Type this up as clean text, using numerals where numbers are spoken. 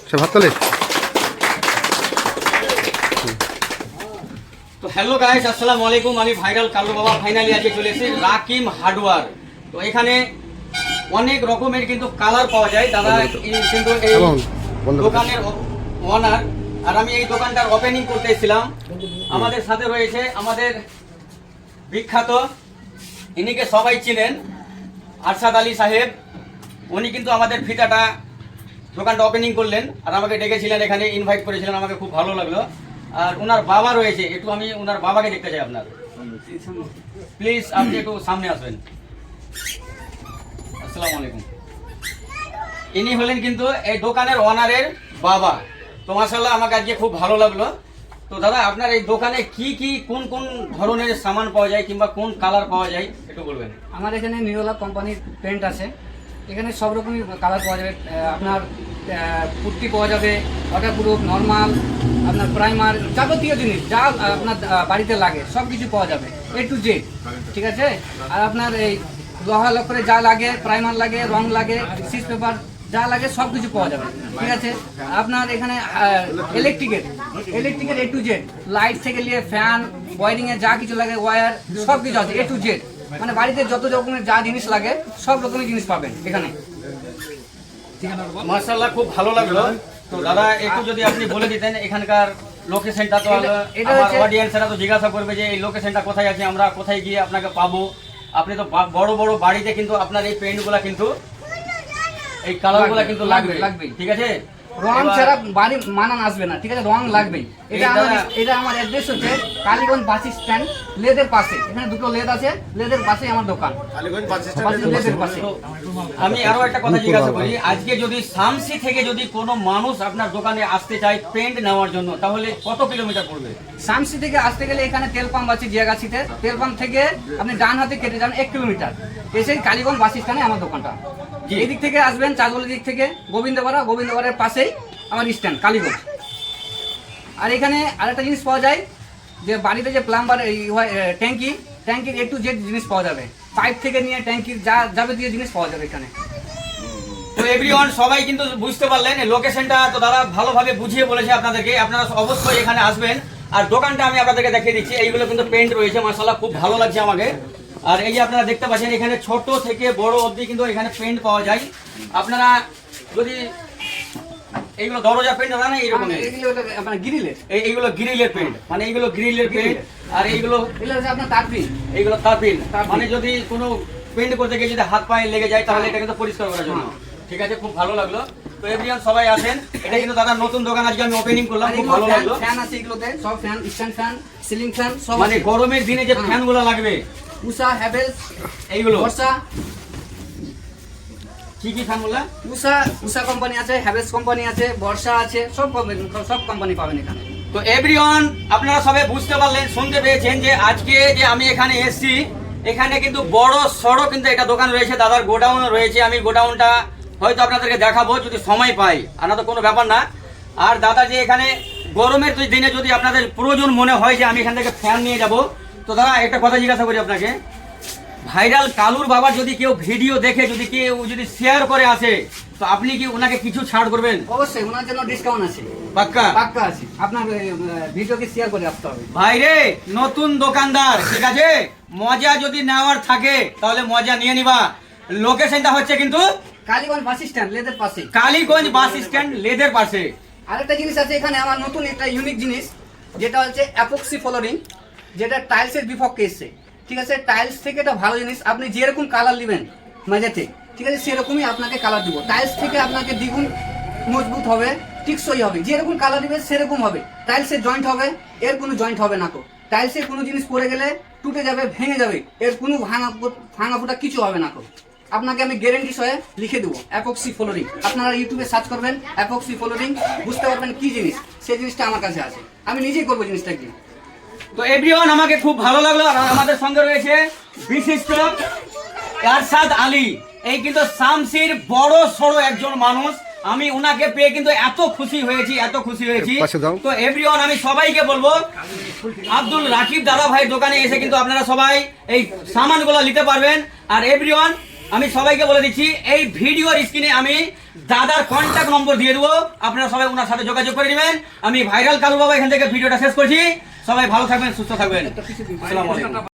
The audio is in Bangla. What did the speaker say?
সে ভাত তোলে। তো হ্যালো গাইস, আসসালামু আলাইকুম। আমি ভাইরাল কালু বাবা ফাইনালি আজকে চলে এসেছি রাকিম হার্ডওয়্যার। তো এখানে অনেক রকমের কিন্তু কালার পাওয়া যায়। দাদা কিন্তু এই দোকানের ওনার, আর আমি এই দোকানটার ওপেনিং করতে এসেছিলাম। আমাদের সাথে রয়েছে আমাদের বিখ্যাত, ইনিকে সবাই চিনেন, আরশাদ আলী সাহেব। উনি কিন্তু আমাদের ফিতাটা দোকানটা ওপেনিং করলেন আর আমাকে ডেকেছিলেন, এখানে ইনভাইট করেছিলেন, আমাকে খুব ভালো লাগলো। আর ওনার বাবা রয়েছে, একটু আমি ওনার বাবাকে দেখতে চাই। আপনার প্লিজ আপনি একটু সামনে আসবেন। আসসালামু আলাইকুম। ইনি হলেন কিন্তু এই দোকানের ওনারের বাবা। তো মাশাআল্লাহ আমাকে আজকে খুব ভালো লাগলো। তো দাদা, আপনার এই দোকানে কি কি কোন কোন ধরনের সামান পাওয়া যায় কিংবা কোন কালার পাওয়া যায় একটু বলবেন? আমার এখানে নিরোলা কোম্পানির পেন্ট আছে। এখানে সব রকমই কালার পাওয়া যাবে। আপনার পুট্টি পাওয়া যাবে, ওয়াটারপ্রুফ, নর্মাল, আপনার প্রাইমার, যাবতীয় জিনিস যা আপনার বাড়িতে লাগে সব কিছু পাওয়া যাবে, A to Z। ঠিক আছে। আর আপনার এই লোহা লক্করে যা লাগে, প্রাইমার লাগে, রং লাগে, সিস পেপার যা লাগে সব কিছু পাওয়া যাবে। ঠিক আছে। আপনার এখানে ইলেকট্রিকের A to Z, লাইট থেকে নিয়ে ফ্যান, ওয়ারিংয়ে যা কিছু লাগে, ওয়্যার সব কিছু আছে A to Z। মানে বাড়িতে যত রকমের যা জিনিস লাগে সব রকমের জিনিস পাবেন এখানে। মাশাআল্লাহ খুব ভালো লাগলো। তো দাদা একটু যদি আপনি বলে দিতেন এখানকার লোকেশনটা, তো আমার অডিয়েন্সরা তো জিজ্ঞাসা করবে যে এই লোকেশনটা কোথায় আছে, আমরা কোথায় গিয়ে আপনাকে পাবো। আপনি তো বড় বড় বাড়িতে কিন্তু আপনার এই পেন্টগুলা কিন্তু এই কালারগুলা কিন্তু লাগবে, ঠিক আছে। রং ছাড়া বাড়ি মানান আসবে না, ঠিক আছে, রং লাগবেই। এটা আমার অ্যাড্রেস হচ্ছে কালীগঞ্জ বাস স্ট্যান্ড, লেদের পাশে। এখানে দুটো লেদ আছে, লেদের পাশে আমার দোকান, কালীগঞ্জ বাস স্ট্যান্ডের পাশে। আমি আরো একটা কথা জিজ্ঞাসা করি, আজকে যদি শামসি থেকে যদি কোনো মানুষ আপনার দোকানে আসতে চায় পেন্ট নেওয়ার জন্য, তাহলে কত কিলোমিটার পড়বে? শামসি থেকে আসতে গেলে এখানে তেল পাম্প আছে জিয়াগাছিতে, তেল পাম্প থেকে আপনি ডান হাতে কেটে যান 1 কিলোমিটার, এসে কালীগঞ্জ বাস স্ট্যান্ডে আমার দোকানটা। এই দিক থেকে আসবেন চাঁদগোলের দিক থেকে গোবিন্দপাড়ার পাশেই আমার স্ট্যান্ড কালীগঞ্জ। আর এখানে আরেকটা জিনিস পাওয়া যায়, যে বাড়িতে যে প্লাম্বার ট্যাঙ্কির A to Z জিনিস পাওয়া যাবে, পাইপ থেকে নিয়ে ট্যাঙ্কির যা যাবতীয় জিনিস পাওয়া যাবে এখানে। তো এভরিওয়ান সবাই কিন্তু বুঝতে পারলেন লোকেশনটা, তো দাদা ভালোভাবে বুঝিয়ে বলেছে আপনাদেরকে। আপনারা অবশ্যই এখানে আসবেন। আর দোকানটা আমি আপনাদেরকে দেখিয়ে দিচ্ছি, এইগুলো কিন্তু পেন্ট রয়েছে, মাশাআল্লাহ খুব ভালো লাগছে আমাকে। আর এই যে আপনারা দেখতে পাচ্ছেন এখানে ছোট থেকে বড় অবধি কিন্তু এখানে পেন্ট পাওয়া যায়। আপনারা যদি এইগুলো দরজা পেন্ট হয় না এইরকম, এইগুলো গ্রিলের পেন্ট, মানে এইগুলো গ্রিলের পেন্ট। আর এইগুলো আপনার তারপিন, এইগুলো তারপিন, মানে যদি কোনো পেন্ট করতে গিয়ে যদি হাত পায়ে লেগে যায় তাহলে এটা কিন্তু পরিষ্কার করার জন্য। ঠিক আছে, খুব ভালো লাগলো। তো এভরিওয়ান সবাই আসেন, এটা কিন্তু দাদা নতুন দোকান আজকে আমি ওপেনিং করলাম, খুব ভালো লাগলো। ফ্যান আছে এগুলোতে, সব fan, stand fan, ceiling fan সব, মানে গরমের দিনে যে ফ্যানগুলো লাগবে, উষা, হ্যাভেলস, এইগুলো বর্ষা। কি কি ফ্যানগুলো? উষা কোম্পানি আছে, হ্যাভেলস কোম্পানি আছে, বর্ষা আছে, সব কোম্পানি পাবেন এখানে। তো এভরিওয়ান আপনারা সবাই বুঝতে পারলেন, শুনতে পেয়েছেন যে আজকে যে আমি এখানে এসেছি, এখানে কিন্তু বড় সড়ো কিন্তু একটা দোকান রয়েছে, দাদার গোডাউন রয়েছে। আমি গোডাউনটা হয়তো আপনাদেরকে দেখাবো যদি সময় পাই, আর না তো কোনো ব্যাপার না। আর দাদা যে এখানে গরমের দিনে যদি আপনাদের প্রয়োজন মনে হয় যে আমি এখান থেকে ফ্যান নিয়ে যাব, তো দাদা একটা কথা জিজ্ঞাসা করি আপনাকে, ভাইরাল কালুর বাবা যদি কেউ ভিডিও দেখে, যদি কেউ যদি শেয়ার করে আসে, তো আপনি কি ওনাকে কিছু ছাড় করবেন? অবশ্যই, ওনার জন্য ডিসকাউন্ট আছে, পাক্কা পাক্কা আছে। আপনার ভিডিওকে শেয়ার করে আসতে হবে। ভাই রে, নতুন দোকানদার, ঠিক আছে, মজা যদি নেওয়ার থাকে তাহলে মজা নিয়ে নিবা। লোকেশনটা হচ্ছে কিন্তু কালীগঞ্জ বাস স্ট্যান্ড, লেদের পাশে, কালীগঞ্জ বাস স্ট্যান্ড, লেদের পাশে। আরেকটা জিনিস আছে এখানে আমার নতুন একটা ইউনিক জিনিস, যেটা হচ্ছে অ্যাপক্সি ফ্লোরিং, যেটা টাইলসের বিপক্ষে এসছে। ঠিক আছে, টাইলস থেকে এটা ভালো জিনিস, আপনি যেরকম কালার নেবেন মেঝেতে, ঠিক আছে, সেরকমই আপনাকে কালার দিব। টাইলস থেকে আপনাকে দ্বিগুণ মজবুত হবে, টিকসই হবে, যেরকম কালার দিবে সেরকম হবে। টাইলসের জয়েন্ট হবে, এর কোনো জয়েন্ট হবে না। তো টাইলসের কোনো জিনিস পড়ে গেলে টুটে যাবে, ভেঙে যাবে, এর কোনো ভাঙা ফুটা কিছু হবে না। তো আপনাকে আমি গ্যারেন্টি সহে লিখে দেবো অ্যাপক্সি ফ্লোরিং। আপনারা ইউটিউবে সার্চ করবেন অ্যাপক্সি ফ্লোরিং, বুঝতে পারবেন কি জিনিস। সেই জিনিসটা আমার কাছে আছে, আমি নিজেই করবো জিনিসটা কি। তো এভরিওয়ান আমাকে খুব ভালো লাগলো। আর আমাদের সঙ্গে রয়েছে বিশিষ্ট আরশাদ আলী, এই কিন্তু শামসির বড় সড়ো একজন মানুষ। আমি উনাকে পেয়ে কিন্তু এত খুশি হয়েছি। তো এভরিওয়ান আমি সবাইকে বলবো, আব্দুল রাকিব দাদা ভাই দোকানে এসে কিন্তু আপনারা সবাই এই সামানগুলো নিতে পারবেন। আর এভরিওয়ান আমি সবাইকে বলে দিচ্ছি, এই ভিডিওর স্ক্রিনে আমি দাদার কন্ট্যাক্ট নম্বর দিয়ে দেবো, আপনারা সবাই ওনার সাথে যোগাযোগ করে নেবেন। আমি ভাইরাল কালু বাবা এখান থেকে ভিডিওটা শেষ করছি। সবাই ভালো থাকবেন, সুস্থ থাকবেন। আসসালামু আলাইকুম।